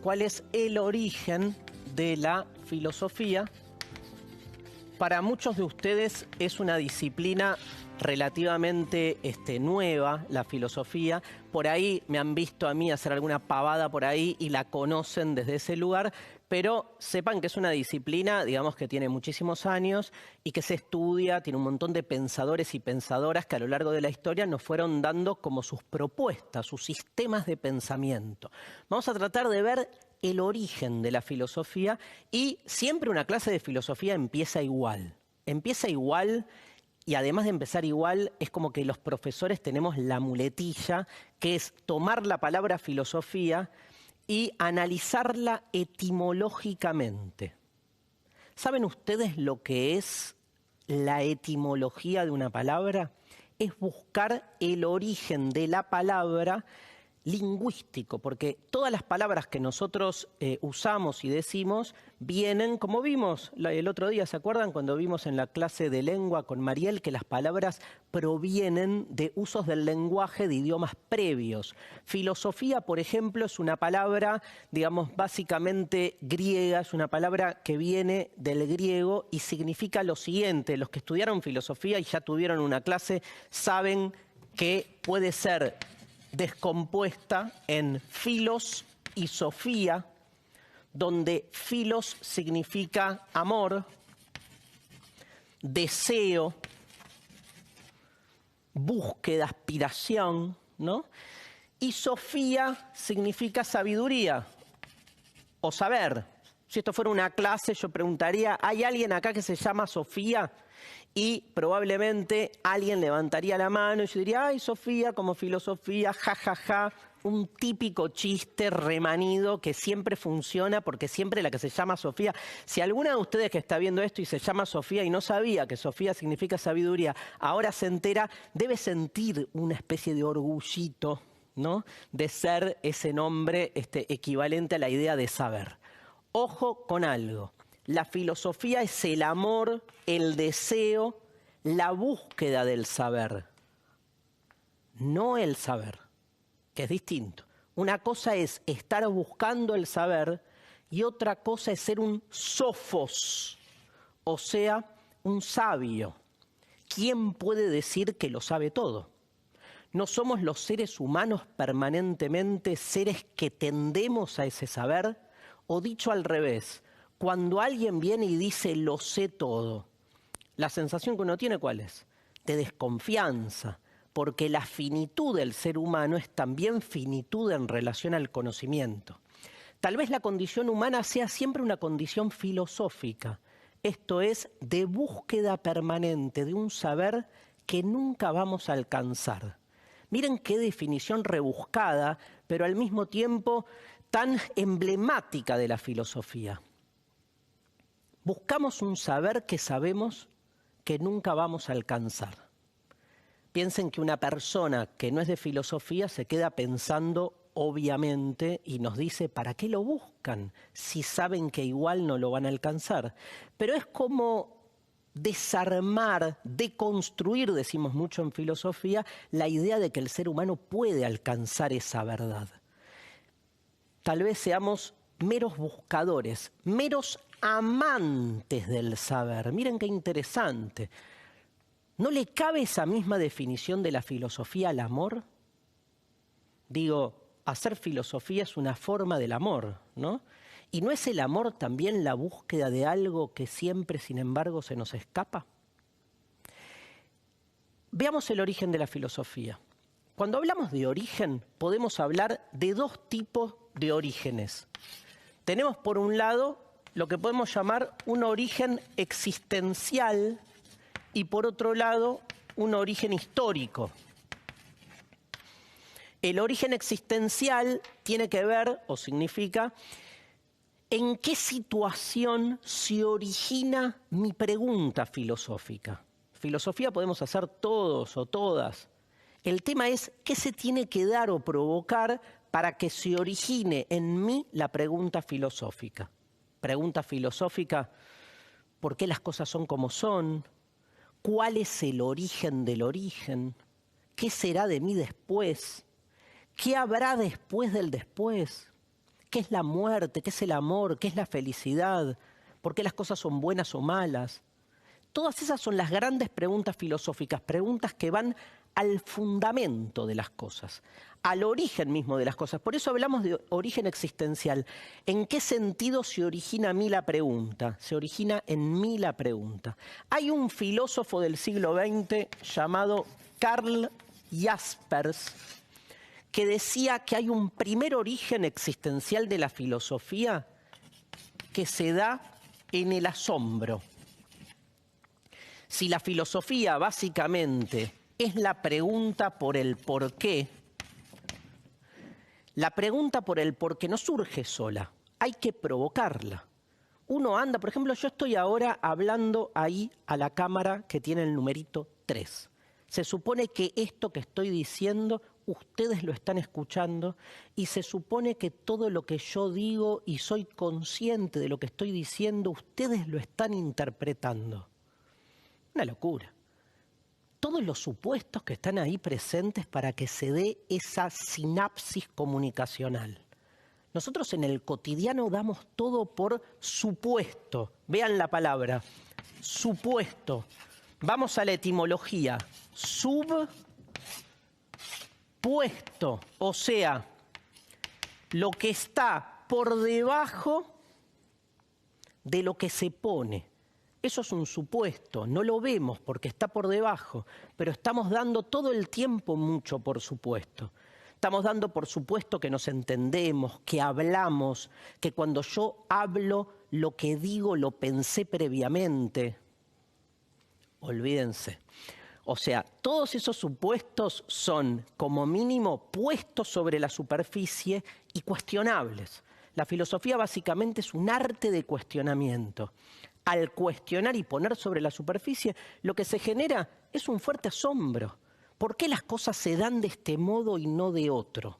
cuál es el origen de la filosofía. Para muchos de ustedes es una disciplina relativamente nueva, la filosofía. Por ahí me han visto a mí hacer alguna pavada por ahí y la conocen desde ese lugar, pero sepan que es una disciplina, digamos, que tiene muchísimos años y que se estudia, tiene un montón de pensadores y pensadoras que a lo largo de la historia nos fueron dando como sus propuestas, sus sistemas de pensamiento. Vamos a tratar de ver el origen de la filosofía y siempre una clase de filosofía empieza igual. Empieza igual y además de empezar igual es como que los profesores tenemos la muletilla que es tomar la palabra filosofía y analizarla etimológicamente. ¿Saben ustedes lo que es la etimología de una palabra? Es buscar el origen de la palabra lingüístico, porque todas las palabras que nosotros usamos y decimos vienen, como vimos el otro día, ¿se acuerdan? Cuando vimos en la clase de lengua con Mariel que las palabras provienen de usos del lenguaje de idiomas previos. Filosofía, por ejemplo, es una palabra, digamos, básicamente griega, es una palabra que viene del griego y significa lo siguiente. Los que estudiaron filosofía y ya tuvieron una clase saben que puede ser descompuesta en filos y sofía, donde filos significa amor, deseo, búsqueda, aspiración, ¿no? Y sofía significa sabiduría o saber. Si esto fuera una clase, yo preguntaría, ¿hay alguien acá que se llama Sofía? Y probablemente alguien levantaría la mano y yo diría, ay, Sofía, como filosofía, ja. Un típico chiste remanido que siempre funciona porque siempre la que se llama Sofía. Si alguna de ustedes que está viendo esto y se llama Sofía y no sabía que Sofía significa sabiduría, ahora se entera, debe sentir una especie de orgullito, ¿no? De ser ese nombre equivalente a la idea de saber. Ojo con algo. La filosofía es el amor, el deseo, la búsqueda del saber, no el saber, que es distinto. Una cosa es estar buscando el saber y otra cosa es ser un sofos, o sea, un sabio. ¿Quién puede decir que lo sabe todo? ¿No somos los seres humanos permanentemente seres que tendemos a ese saber? O dicho al revés, cuando alguien viene y dice lo sé todo, la sensación que uno tiene, ¿cuál es? De desconfianza, porque la finitud del ser humano es también finitud en relación al conocimiento. Tal vez la condición humana sea siempre una condición filosófica, esto es, de búsqueda permanente de un saber que nunca vamos a alcanzar. Miren qué definición rebuscada, pero al mismo tiempo tan emblemática de la filosofía. Buscamos un saber que sabemos que nunca vamos a alcanzar. Piensen que una persona que no es de filosofía se queda pensando obviamente y nos dice ¿para qué lo buscan si saben que igual no lo van a alcanzar? Pero es como desarmar, deconstruir, decimos mucho en filosofía, la idea de que el ser humano puede alcanzar esa verdad. Tal vez seamos meros buscadores, meros amantes del saber. Miren qué interesante. ¿No le cabe esa misma definición de la filosofía al amor? Digo, hacer filosofía es una forma del amor, ¿no? ¿Y no es el amor también la búsqueda de algo que siempre, sin embargo, se nos escapa? Veamos el origen de la filosofía. Cuando hablamos de origen, podemos hablar de dos tipos de orígenes. Tenemos por un lado lo que podemos llamar un origen existencial y por otro lado un origen histórico. El origen existencial tiene que ver, o significa, en qué situación se origina mi pregunta filosófica. Filosofía podemos hacer todos o todas. El tema es qué se tiene que dar o provocar para que se origine en mí la pregunta filosófica. Pregunta filosófica, ¿por qué las cosas son como son? ¿Cuál es el origen del origen? ¿Qué será de mí después? ¿Qué habrá después del después? ¿Qué es la muerte? ¿Qué es el amor? ¿Qué es la felicidad? ¿Por qué las cosas son buenas o malas? Todas esas son las grandes preguntas filosóficas, preguntas que van al fundamento de las cosas, al origen mismo de las cosas. Por eso hablamos de origen existencial. ¿En qué sentido se origina a mí la pregunta? Se origina en mí la pregunta. Hay un filósofo del siglo XX llamado Karl Jaspers que decía que hay un primer origen existencial de la filosofía que se da en el asombro. Si la filosofía básicamente es la pregunta por el por qué, la pregunta por el por qué no surge sola, hay que provocarla. Uno anda, por ejemplo, yo estoy ahora hablando ahí a la cámara que tiene el numerito 3. Se supone que esto que estoy diciendo, ustedes lo están escuchando y se supone que todo lo que yo digo y soy consciente de lo que estoy diciendo, ustedes lo están interpretando. Una locura. Todos los supuestos que están ahí presentes para que se dé esa sinapsis comunicacional. Nosotros en el cotidiano damos todo por supuesto. Vean la palabra, supuesto. Vamos a la etimología. Subpuesto, o sea, lo que está por debajo de lo que se pone. Eso es un supuesto, no lo vemos porque está por debajo, pero estamos dando todo el tiempo mucho por supuesto. Estamos dando por supuesto que nos entendemos, que hablamos, que cuando yo hablo, lo que digo lo pensé previamente. Olvídense. O sea, todos esos supuestos son, como mínimo, puestos sobre la superficie y cuestionables. La filosofía básicamente es un arte de cuestionamiento. Al cuestionar y poner sobre la superficie, lo que se genera es un fuerte asombro. ¿Por qué las cosas se dan de este modo y no de otro?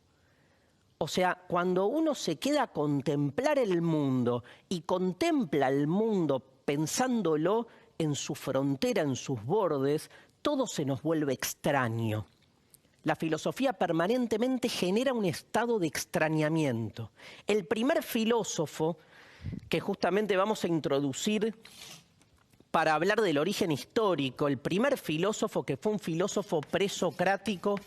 O sea, cuando uno se queda a contemplar el mundo y contempla el mundo pensándolo en su frontera, en sus bordes, todo se nos vuelve extraño. La filosofía permanentemente genera un estado de extrañamiento. El primer filósofo que justamente vamos a introducir para hablar del origen histórico, el primer filósofo que fue un filósofo presocrático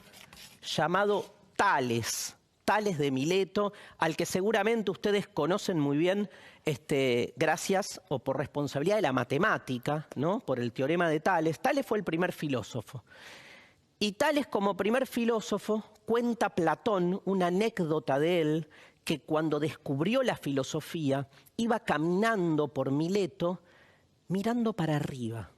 llamado Tales, Tales de Mileto, al que seguramente ustedes conocen muy bien gracias o por responsabilidad de la matemática, ¿no? Por el teorema de Tales. Tales fue el primer filósofo. Y Tales, como primer filósofo, cuenta Platón una anécdota de él, que cuando descubrió la filosofía, iba caminando por Mileto mirando para arriba.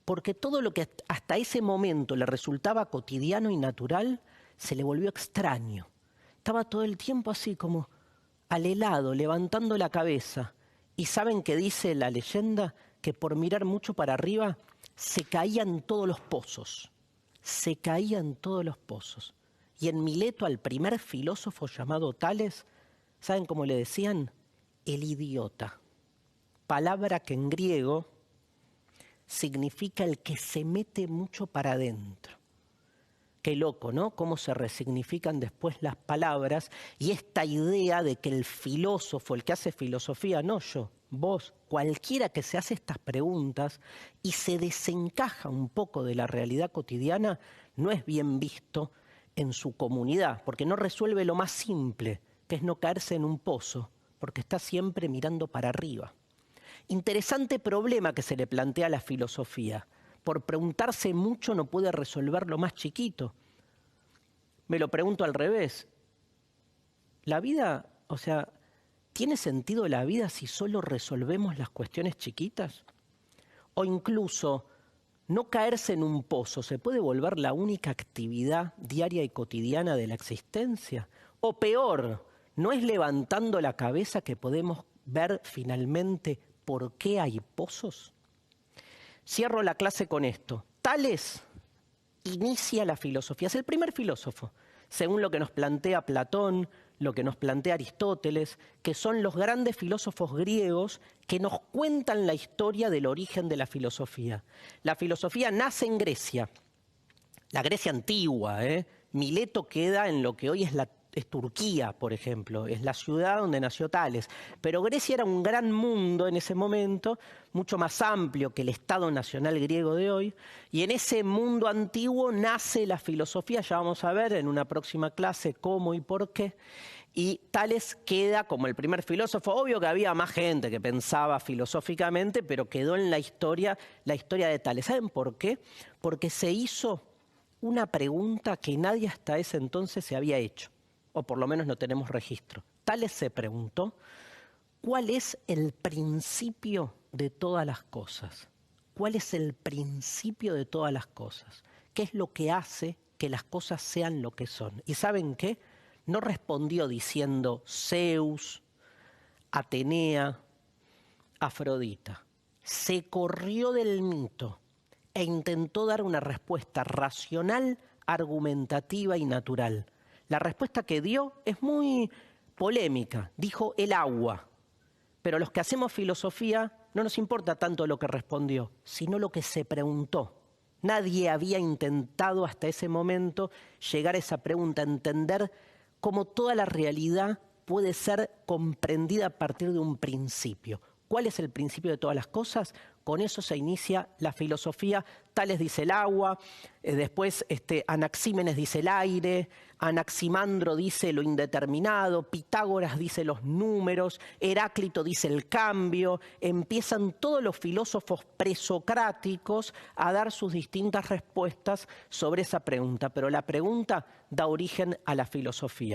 Porque todo lo que hasta ese momento le resultaba cotidiano y natural, se le volvió extraño. Estaba todo el tiempo así como al helado, levantando la cabeza. ¿Y saben qué dice la leyenda? Que por mirar mucho para arriba se caían todos los pozos. Se caían todos los pozos. Y en Mileto al primer filósofo llamado Tales, ¿saben cómo le decían? El idiota. Palabra que en griego significa el que se mete mucho para adentro. Qué loco, ¿no? Cómo se resignifican después las palabras y esta idea de que el filósofo, el que hace filosofía, no yo, vos, cualquiera que se hace estas preguntas y se desencaja un poco de la realidad cotidiana, no es bien visto en su comunidad, porque no resuelve lo más simple, que es no caerse en un pozo, porque está siempre mirando para arriba. Interesante problema que se le plantea a la filosofía. Por preguntarse mucho no puede resolver lo más chiquito. Me lo pregunto al revés. La vida, o sea, ¿tiene sentido la vida si solo resolvemos las cuestiones chiquitas? O incluso, no caerse en un pozo, ¿se puede volver la única actividad diaria y cotidiana de la existencia? O peor, ¿no es levantando la cabeza que podemos ver finalmente por qué hay pozos? Cierro la clase con esto. Tales inicia la filosofía, es el primer filósofo, según lo que nos plantea Platón, lo que nos plantea Aristóteles, que son los grandes filósofos griegos que nos cuentan la historia del origen de la filosofía. La filosofía nace en Grecia, la Grecia antigua, Mileto queda en lo que hoy es la es Turquía, por ejemplo, es la ciudad donde nació Tales. Pero Grecia era un gran mundo en ese momento, mucho más amplio que el Estado nacional griego de hoy, y en ese mundo antiguo nace la filosofía, ya vamos a ver en una próxima clase cómo y por qué, y Tales queda como el primer filósofo. Obvio que había más gente que pensaba filosóficamente, pero quedó en la historia de Tales. ¿Saben por qué? Porque se hizo una pregunta que nadie hasta ese entonces se había hecho, o por lo menos no tenemos registro. Tales se preguntó, ¿cuál es el principio de todas las cosas? ¿Cuál es el principio de todas las cosas? ¿Qué es lo que hace que las cosas sean lo que son? ¿Y saben qué? No respondió diciendo Zeus, Atenea, Afrodita. Se corrió del mito e intentó dar una respuesta racional, argumentativa y natural. La respuesta que dio es muy polémica. Dijo el agua. Pero los que hacemos filosofía no nos importa tanto lo que respondió, sino lo que se preguntó. Nadie había intentado hasta ese momento llegar a esa pregunta, entender cómo toda la realidad puede ser comprendida a partir de un principio. ¿Cuál es el principio de todas las cosas? Con eso se inicia la filosofía. Tales dice el agua, después Anaxímenes dice el aire, Anaximandro dice lo indeterminado, Pitágoras dice los números, Heráclito dice el cambio. Empiezan todos los filósofos presocráticos a dar sus distintas respuestas sobre esa pregunta, pero la pregunta da origen a la filosofía.